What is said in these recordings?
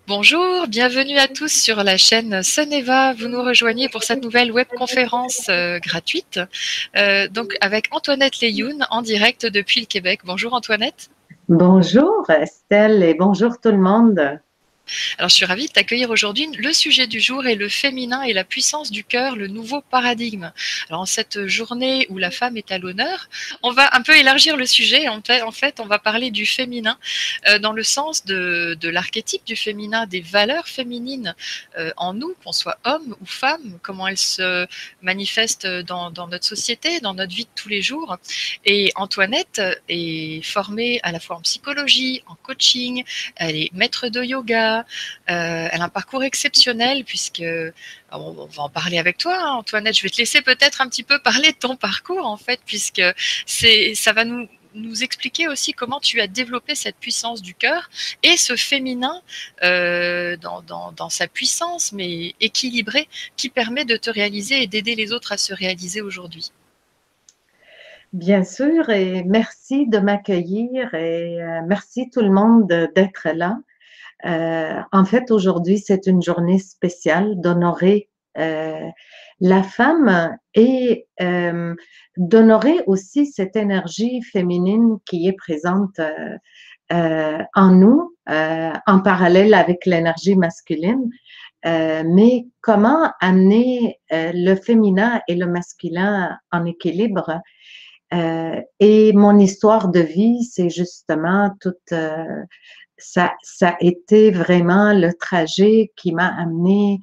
Bonjour, bienvenue à tous sur la chaîne Soneva. Vous nous rejoignez pour cette nouvelle webconférence gratuite, donc avec Antoinette Leyoun en direct depuis le Québec. Bonjour Antoinette. Bonjour Estelle et bonjour tout le monde. Alors je suis ravie de t'accueillir aujourd'hui. Le sujet du jour est le féminin et la puissance du cœur, le nouveau paradigme. Alors en cette journée où la femme est à l'honneur, on va un peu élargir le sujet. En fait, on va parler du féminin dans le sens de l'archétype du féminin, des valeurs féminines en nous, qu'on soit homme ou femme, comment elles se manifestent dans notre société, dans notre vie de tous les jours. Et Antoinette est formée à la fois en psychologie, en coaching, elle est maître de yoga, elle a un parcours exceptionnel puisque on va en parler avec toi, hein, Antoinette. Je vais te laisser peut-être un petit peu parler de ton parcours en fait, puisque ça va nous expliquer aussi comment tu as développé cette puissance du cœur et ce féminin dans sa puissance, mais équilibré, qui permet de te réaliser et d'aider les autres à se réaliser aujourd'hui. Bien sûr, et merci de m'accueillir et merci tout le monde d'être là. En fait, aujourd'hui, c'est une journée spéciale d'honorer la femme et d'honorer aussi cette énergie féminine qui est présente en nous, en parallèle avec l'énergie masculine. Mais comment amener le féminin et le masculin en équilibre? Et mon histoire de vie, c'est justement toute, ça a été vraiment le trajet qui m'a amené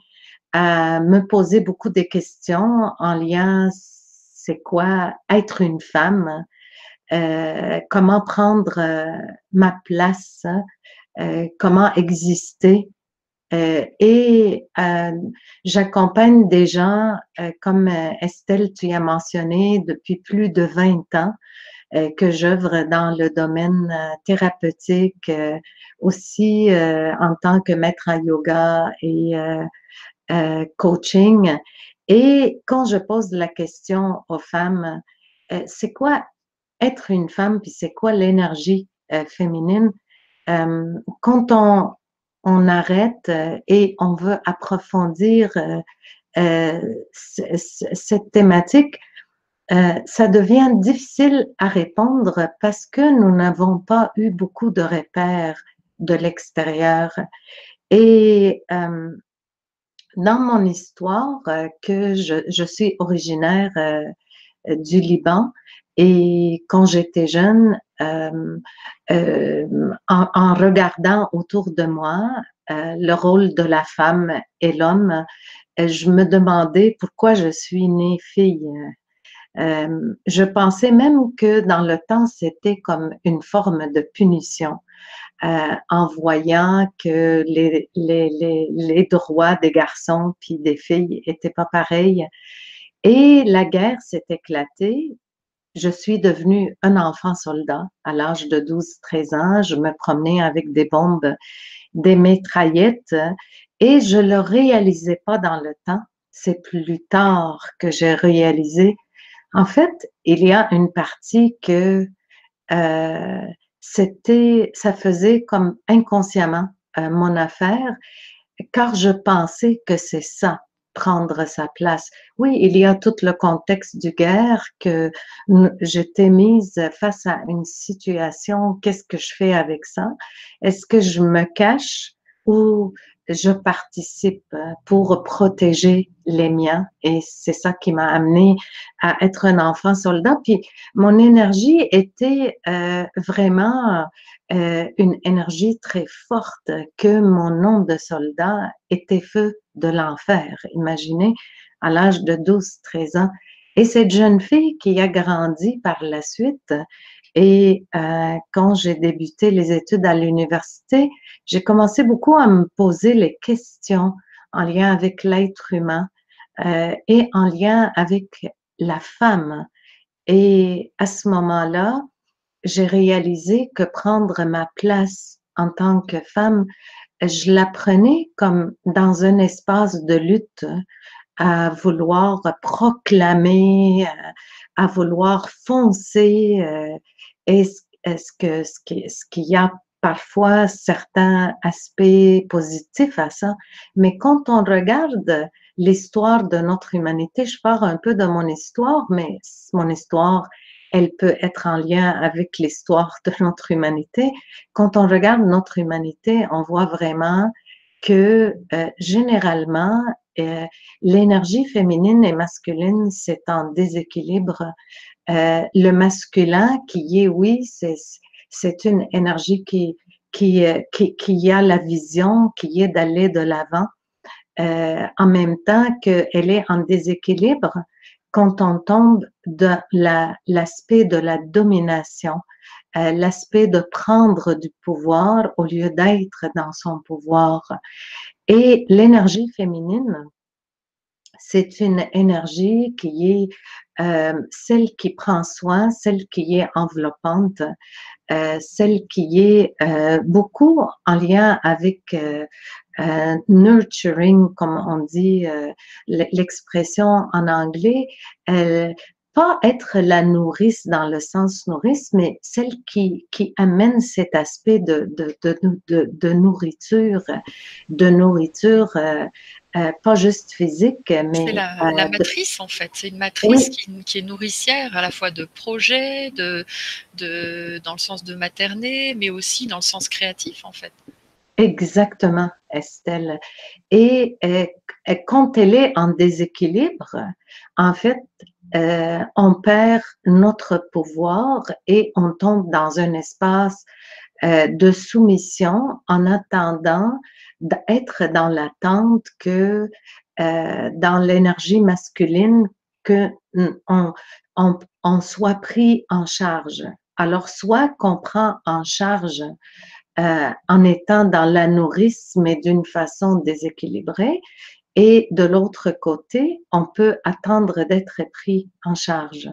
à me poser beaucoup de questions en lien, c'est quoi être une femme, comment prendre ma place, comment exister. Et j'accompagne des gens, comme Estelle, tu as mentionné, depuis plus de 20 ans, que j'œuvre dans le domaine thérapeutique, aussi en tant que maître en yoga et coaching. Et quand je pose la question aux femmes, c'est quoi être une femme, puis c'est quoi l'énergie féminine? Quand on arrête et on veut approfondir cette thématique, ça devient difficile à répondre parce que nous n'avons pas eu beaucoup de repères de l'extérieur. Et dans mon histoire, que je suis originaire du Liban et quand j'étais jeune, en regardant autour de moi le rôle de la femme et l'homme, je me demandais pourquoi je suis née fille. Je pensais même que dans le temps, c'était comme une forme de punition, en voyant que les droits des garçons puis des filles étaient pas pareils. Et la guerre s'est éclatée. Je suis devenue un enfant soldat à l'âge de 12-13 ans. Je me promenais avec des bombes, des mitraillettes et je le réalisais pas dans le temps. C'est plus tard que j'ai réalisé. En fait, il y a une partie que euh, ça faisait comme inconsciemment mon affaire, car je pensais que c'est ça, prendre sa place. Oui, il y a tout le contexte du guerre que j'étais mise face à une situation, qu'est-ce que je fais avec ça? Est-ce que je me cache ou je participe pour protéger les miens? Et c'est ça qui m'a amenée à être un enfant soldat. Puis mon énergie était vraiment une énergie très forte, que mon nom de soldat était feu de l'enfer. Imaginez, à l'âge de 12-13 ans. Et cette jeune fille qui a grandi par la suite, et quand j'ai débuté les études à l'université, j'ai commencé beaucoup à me poser les questions en lien avec l'être humain et en lien avec la femme. Et à ce moment-là, j'ai réalisé que prendre ma place en tant que femme, je la prenais comme dans un espace de lutte, à vouloir proclamer, à vouloir foncer. Est-ce qu'il y a parfois certains aspects positifs à ça, mais quand on regarde l'histoire de notre humanité, je pars un peu de mon histoire, mais mon histoire, elle peut être en lien avec l'histoire de notre humanité. Quand on regarde notre humanité, on voit vraiment que généralement, l'énergie féminine et masculine, c'est en déséquilibre. Le masculin qui est, oui, c'est une énergie qui a la vision, qui est d'aller de l'avant, en même temps qu'elle est en déséquilibre quand on tombe dans l'aspect de la domination, l'aspect de prendre du pouvoir au lieu d'être dans son pouvoir. Et l'énergie féminine, c'est une énergie qui est celle qui prend soin, celle qui est enveloppante, celle qui est beaucoup en lien avec nurturing, comme on dit l'expression en anglais, pas être la nourrice dans le sens nourrice, mais celle qui amène cet aspect de nourriture pas juste physique, C'est mais la matrice, en fait. C'est une matrice oui, qui est nourricière à la fois de projets, dans le sens de materner, mais aussi dans le sens créatif, en fait. exactement, Estelle. Et quand elle est en déséquilibre, en fait, on perd notre pouvoir et on tombe dans un espace de soumission en attendant d'être dans l'attente que dans l'énergie masculine que on, on soit pris en charge. Alors, soit qu'on prend en charge en étant dans la nourrice, mais d'une façon déséquilibrée, et de l'autre côté, on peut attendre d'être pris en charge.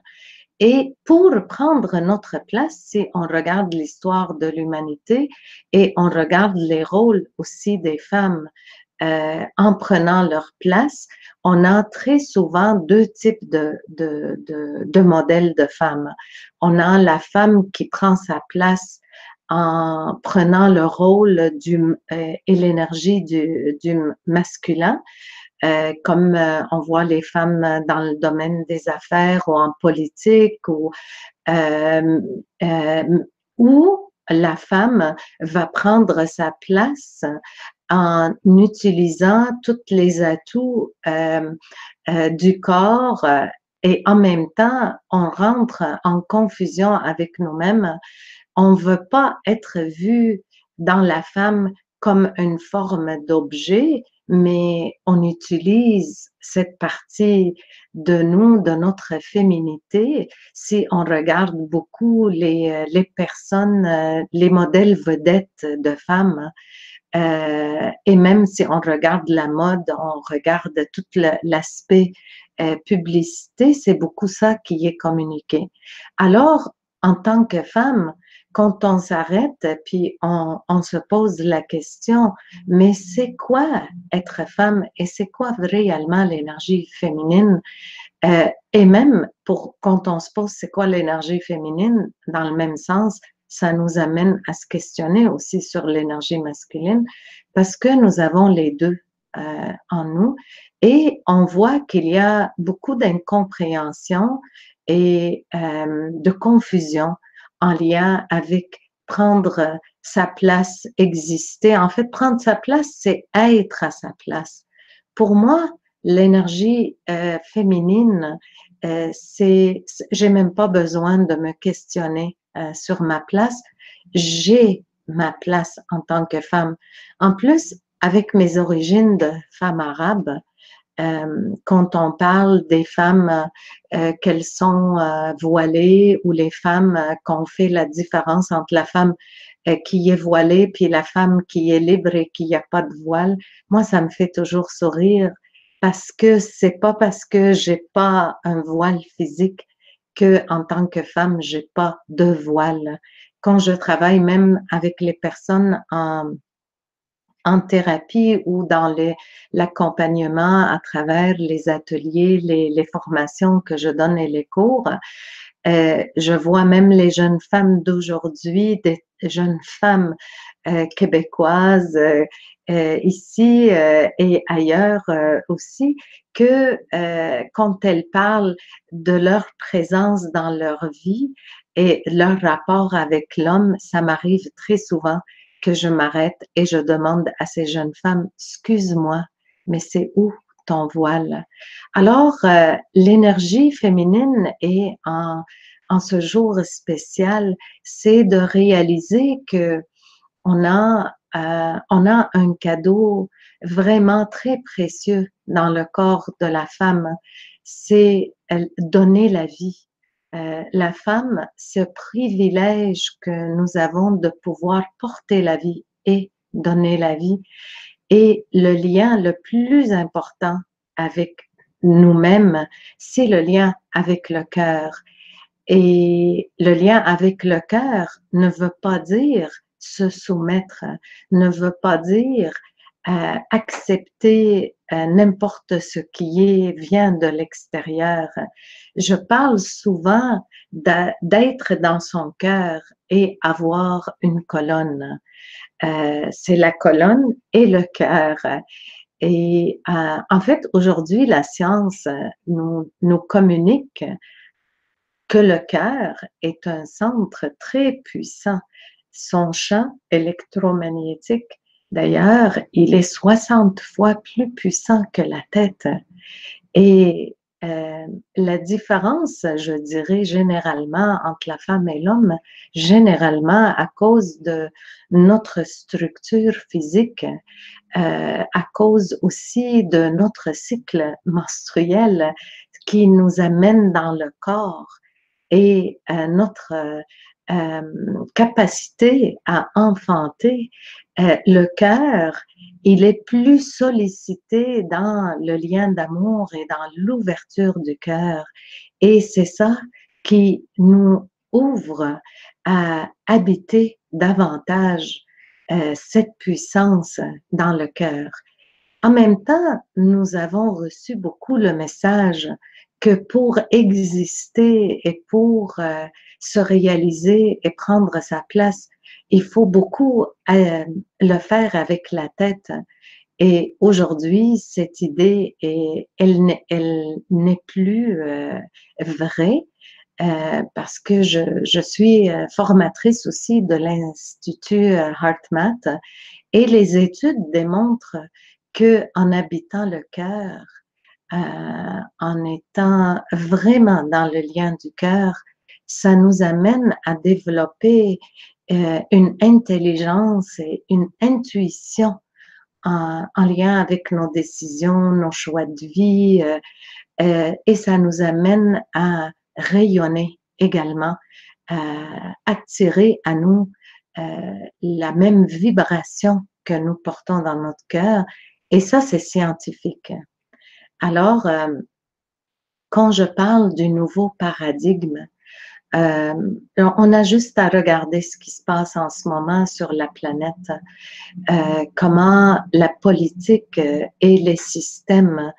Et pour prendre notre place, si on regarde l'histoire de l'humanité et on regarde les rôles aussi des femmes en prenant leur place, on a très souvent deux types de modèles de femmes. On a la femme qui prend sa place en prenant le rôle et l'énergie du masculin, comme on voit les femmes dans le domaine des affaires ou en politique, euh, euh, où la femme va prendre sa place en utilisant tous les atouts du corps et en même temps, on rentre en confusion avec nous-mêmes. On ne veut pas être vu dans la femme comme une forme d'objet, mais on utilise cette partie de nous, de notre féminité. Si on regarde beaucoup les personnes, les modèles vedettes de femmes, et même si on regarde la mode, on regarde tout l'aspect publicité, c'est beaucoup ça qui est communiqué. Alors, en tant que femme, quand on s'arrête, puis on se pose la question, mais c'est quoi être femme et c'est quoi réellement l'énergie féminine? Et même quand on se pose c'est quoi l'énergie féminine, dans le même sens, ça nous amène à se questionner aussi sur l'énergie masculine parce que nous avons les deux en nous et on voit qu'il y a beaucoup d'incompréhension et de confusion en lien avec prendre sa place, exister. En fait, prendre sa place, c'est être à sa place. Pour moi, l'énergie féminine, j'ai même pas besoin de me questionner sur ma place. J'ai ma place en tant que femme. En plus, avec mes origines de femme arabe, quand on parle des femmes qu'elles sont voilées ou les femmes qu'on fait la différence entre la femme qui est voilée puis la femme qui est libre et qui n'a pas de voile, moi, ça me fait toujours sourire parce que c'est pas parce que j'ai pas un voile physique que en tant que femme, j'ai pas de voile. Quand je travaille même avec les personnes en thérapie ou dans l'accompagnement à travers les ateliers, les formations que je donne et les cours, Je vois même les jeunes femmes d'aujourd'hui, des jeunes femmes québécoises ici et ailleurs aussi, que quand elles parlent de leur présence dans leur vie et leur rapport avec l'homme, ça m'arrive très souvent que je m'arrête et je demande à ces jeunes femmes, excuse-moi, mais c'est où ton voile? Alors, l'énergie féminine est en ce jour spécial, c'est de réaliser que on a un cadeau vraiment très précieux dans le corps de la femme, c'est donner la vie. La femme, ce privilège que nous avons de pouvoir porter la vie et donner la vie, et le lien le plus important avec nous-mêmes, c'est le lien avec le cœur. Et le lien avec le cœur ne veut pas dire se soumettre, ne veut pas dire accepter n'importe ce vient de l'extérieur. Je parle souvent d'être dans son cœur et avoir une colonne. C'est la colonne et le cœur. Et en fait, aujourd'hui, la science nous communique que le cœur est un centre très puissant. Son champ électromagnétique, d'ailleurs, il est 60 fois plus puissant que la tête. Et la différence, je dirais généralement, entre la femme et l'homme, généralement à cause de notre structure physique, à cause aussi de notre cycle menstruel qui nous amène dans le corps et notre capacité à enfanter, le cœur, il est plus sollicité dans le lien d'amour et dans l'ouverture du cœur. Et c'est ça qui nous ouvre à habiter davantage cette puissance dans le cœur. En même temps, nous avons reçu beaucoup le message que pour exister et pour se réaliser et prendre sa place, il faut beaucoup le faire avec la tête. Et aujourd'hui, cette idée, elle n'est plus vraie parce que je suis formatrice aussi de l'Institut HeartMath et les études démontrent que en habitant le cœur, en étant vraiment dans le lien du cœur, ça nous amène à développer une intelligence et une intuition en lien avec nos décisions, nos choix de vie, et ça nous amène à rayonner également, attirer à nous la même vibration que nous portons dans notre cœur, et ça, c'est scientifique. Alors, quand je parle du nouveau paradigme, on a juste à regarder ce qui se passe en ce moment sur la planète, comment la politique et les systèmes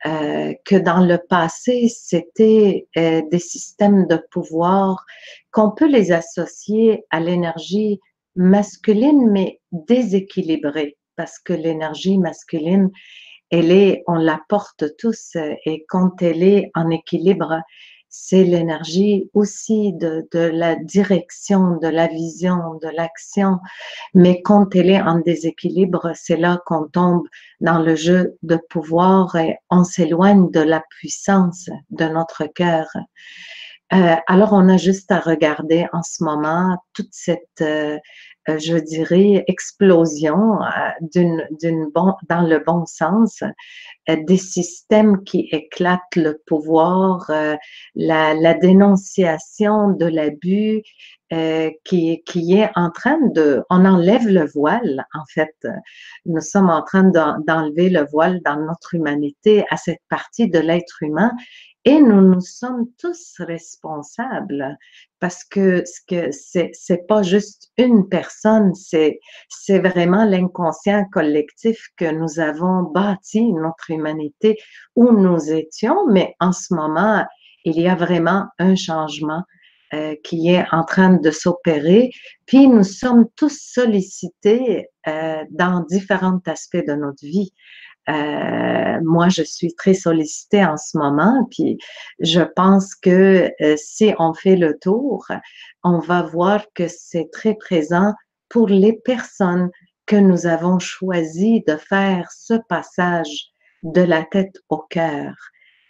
que dans le passé, c'était des systèmes de pouvoir qu'on peut les associer à l'énergie masculine, mais déséquilibrée, parce que l'énergie masculine, on la porte tous et quand elle est en équilibre, c'est l'énergie aussi de la direction, de la vision, de l'action. Mais quand elle est en déséquilibre, c'est là qu'on tombe dans le jeu de pouvoir et on s'éloigne de la puissance de notre cœur. Alors, on a juste à regarder en ce moment toute cette, je dirais, explosion dans le bon sens, des systèmes qui éclatent le pouvoir, la dénonciation de l'abus qui est en train on enlève le voile, en fait. Nous sommes en train d'enlever le voile dans notre humanité à cette partie de l'être humain. Et nous sommes tous responsables parce que c'est pas juste une personne, c'est vraiment l'inconscient collectif que nous avons bâti notre humanité où nous étions, mais en ce moment, il y a vraiment un changement qui est en train de s'opérer. Puis nous sommes tous sollicités dans différents aspects de notre vie. Moi, je suis très sollicitée en ce moment, puis je pense que si on fait le tour, on va voir que c'est très présent pour les personnes que nous avons choisi de faire ce passage de la tête au cœur.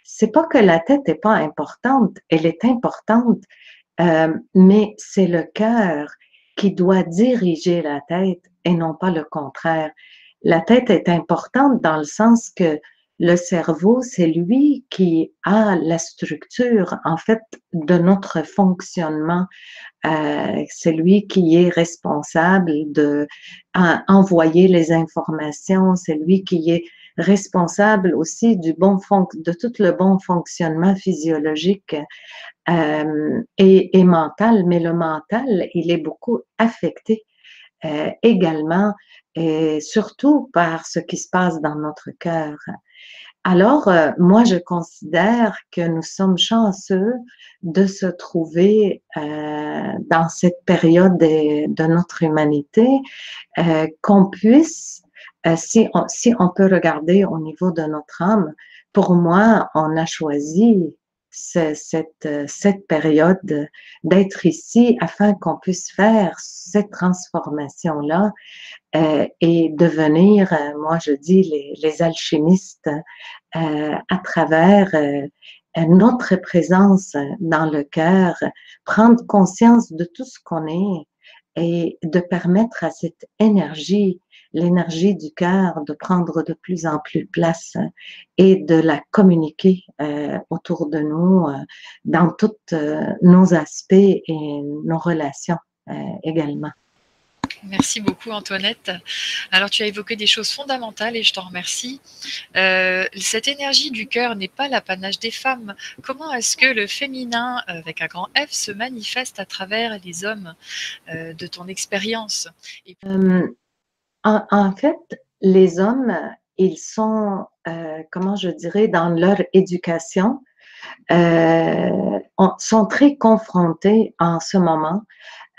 C'est pas que la tête n'est pas importante, elle est importante, mais c'est le cœur qui doit diriger la tête et non pas le contraire. La tête est importante dans le sens que le cerveau, c'est lui qui a la structure, en fait, de notre fonctionnement. C'est lui qui est responsable de envoyer les informations, c'est lui qui est responsable aussi de tout le bon fonctionnement physiologique et mental, mais le mental, il est beaucoup affecté également, et surtout par ce qui se passe dans notre cœur. Alors, moi, je considère que nous sommes chanceux de se trouver dans cette période de notre humanité, qu'on puisse, si on peut regarder au niveau de notre âme, pour moi, on a choisi cette période d'être ici afin qu'on puisse faire cette transformation-là et devenir, moi je dis, les alchimistes à travers notre présence dans le cœur, prendre conscience de tout ce qu'on est et de permettre à cette énergie, l'énergie du cœur, de prendre de plus en plus place et de la communiquer autour de nous dans tous nos aspects et nos relations également. Merci beaucoup Antoinette. Alors tu as évoqué des choses fondamentales et je t'en remercie. Cette énergie du cœur n'est pas l'apanage des femmes. Comment est-ce que le féminin avec un grand F se manifeste à travers les hommes de ton expérience? En fait, les hommes, ils sont, comment je dirais, dans leur éducation, sont très confrontés en ce moment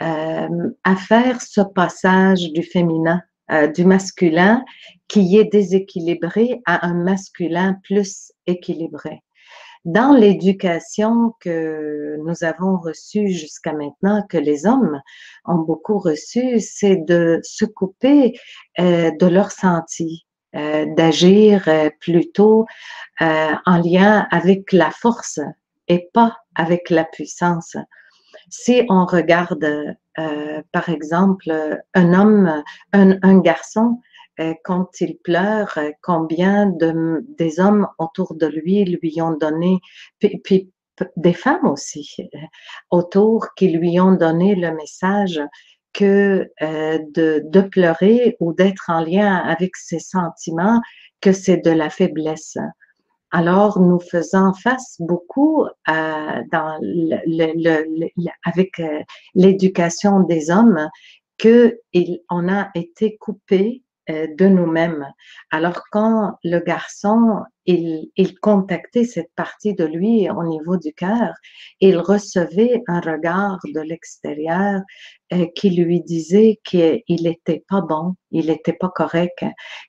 à faire ce passage du féminin, du masculin qui est déséquilibré à un masculin plus équilibré. Dans l'éducation que nous avons reçue jusqu'à maintenant, que les hommes ont beaucoup reçue, c'est de se couper de leur senti, d'agir plutôt en lien avec la force et pas avec la puissance. Si on regarde, par exemple, un homme, un garçon, quand il pleure, combien des hommes autour de lui ont donné, puis des femmes aussi, autour qui lui ont donné le message que de pleurer ou d'être en lien avec ses sentiments, que c'est de la faiblesse. Alors, nous faisons face beaucoup avec l'éducation des hommes qu'on a été coupé de nous-mêmes. Alors, quand le garçon, il contactait cette partie de lui au niveau du cœur, il recevait un regard de l'extérieur qui lui disait qu'il n'était pas bon, il n'était pas correct.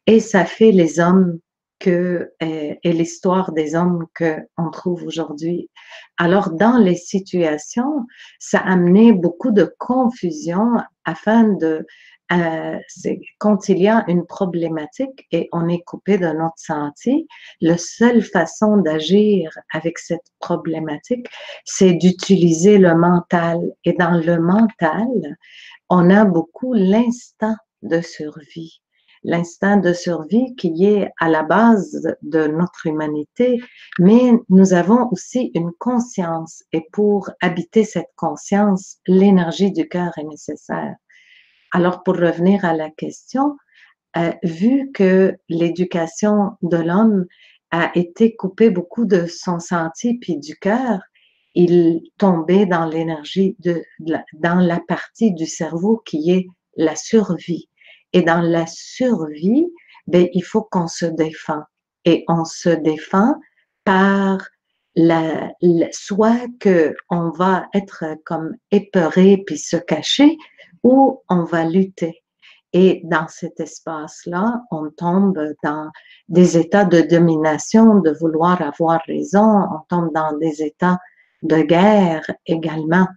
Et ça fait les hommes et l'histoire des hommes qu'on trouve aujourd'hui. Alors, dans les situations, ça a amené beaucoup de confusion afin de, quand il y a une problématique et on est coupé de notre senti, la seule façon d'agir avec cette problématique, c'est d'utiliser le mental. Et dans le mental, on a beaucoup l'instinct de survie. L'instinct de survie qui est à la base de notre humanité, mais nous avons aussi une conscience et pour habiter cette conscience, l'énergie du cœur est nécessaire. Alors, pour revenir à la question, vu que l'éducation de l'homme a été coupée beaucoup de son senti puis du cœur, il tombait dans l'énergie dans la partie du cerveau qui est la survie. Et dans la survie, ben, il faut qu'on se défend. Et on se défend par soit que on va être comme épeuré puis se cacher, ou on va lutter. Et dans cet espace-là, on tombe dans des états de domination, de vouloir avoir raison, on tombe dans des états de guerre également.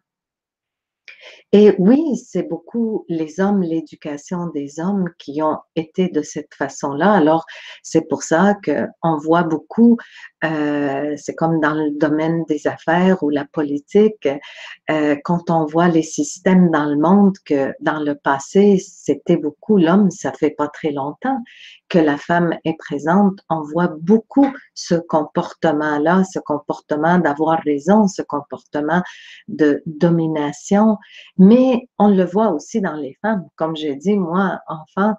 Et oui, c'est beaucoup les hommes, l'éducation des hommes qui ont été de cette façon-là. Alors, c'est pour ça qu'on voit beaucoup, c'est comme dans le domaine des affaires ou la politique, quand on voit les systèmes dans le monde, que dans le passé, c'était beaucoup l'homme, ça fait pas très longtemps que la femme est présente, on voit beaucoup ce comportement-là, ce comportement d'avoir raison, ce comportement de domination, mais on le voit aussi dans les femmes. Comme j'ai dit, moi, enfant,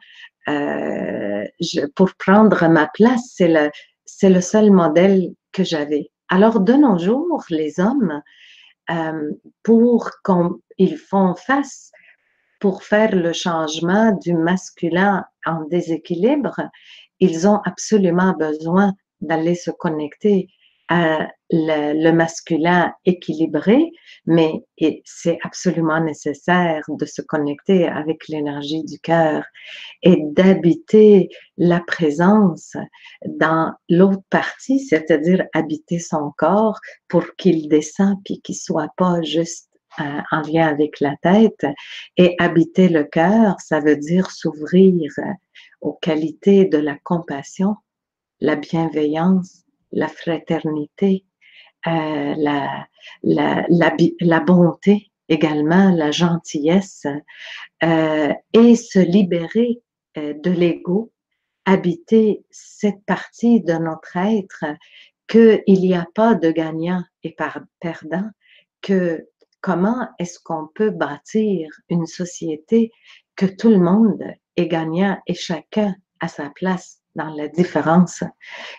pour prendre ma place, c'est le seul modèle que j'avais. Alors, de nos jours, les hommes, pour qu'ils font face, pour faire le changement du masculin en déséquilibre, ils ont absolument besoin d'aller se connecter à le masculin équilibré, mais c'est absolument nécessaire de se connecter avec l'énergie du cœur et d'habiter la présence dans l'autre partie, c'est-à-dire habiter son corps pour qu'il descende puis qu'il soit pas juste en lien avec la tête. Et habiter le cœur, ça veut dire s'ouvrir aux qualités de la compassion, la bienveillance, la fraternité, la bonté également, la gentillesse, et se libérer de l'ego, habiter cette partie de notre être, qu'il n'y a pas de gagnant et perdant, que comment est-ce qu'on peut bâtir une société que tout le monde est gagnant et chacun à sa place dans la différence,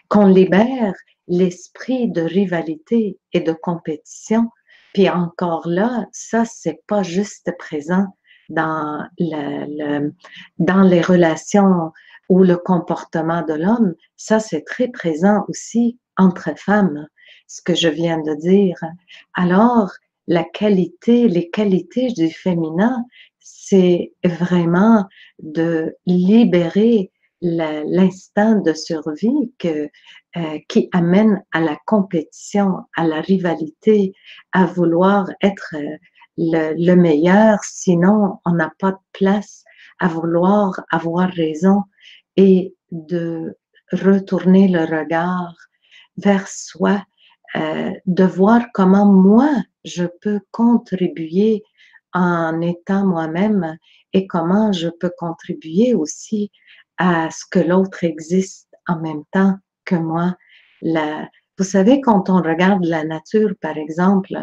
qu'on libère l'esprit de rivalité et de compétition. Puis encore là, ça, c'est pas juste présent dans dans les relations ou le comportement de l'homme, ça, c'est très présent aussi entre femmes, ce que je viens de dire. Alors, les qualités du féminin, c'est vraiment de libérer l'instinct de survie qui amène à la compétition, à la rivalité, à vouloir être le meilleur, sinon on n'a pas de place, à vouloir avoir raison et de retourner le regard vers soi, de voir comment moi je peux contribuer en étant moi-même et comment je peux contribuer aussi à ce que l'autre existe en même temps que moi. Vous savez, quand on regarde la nature, par exemple,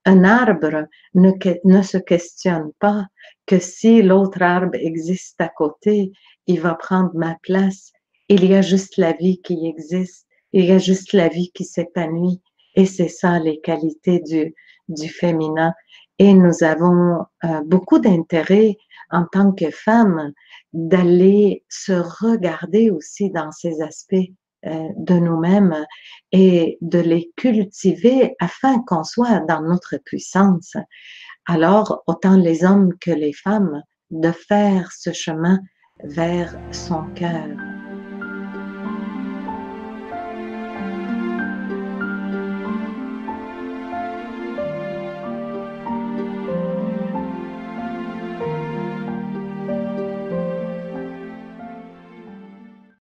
un arbre ne se questionne pas que si l'autre arbre existe à côté, il va prendre ma place. Il y a juste la vie qui existe, il y a juste la vie qui s'épanouit. Et c'est ça les qualités du féminin. Et nous avons beaucoup d'intérêt en tant que femmes d'aller se regarder aussi dans ces aspects de nous-mêmes et de les cultiver afin qu'on soit dans notre puissance. Alors, autant les hommes que les femmes, de faire ce chemin vers son cœur.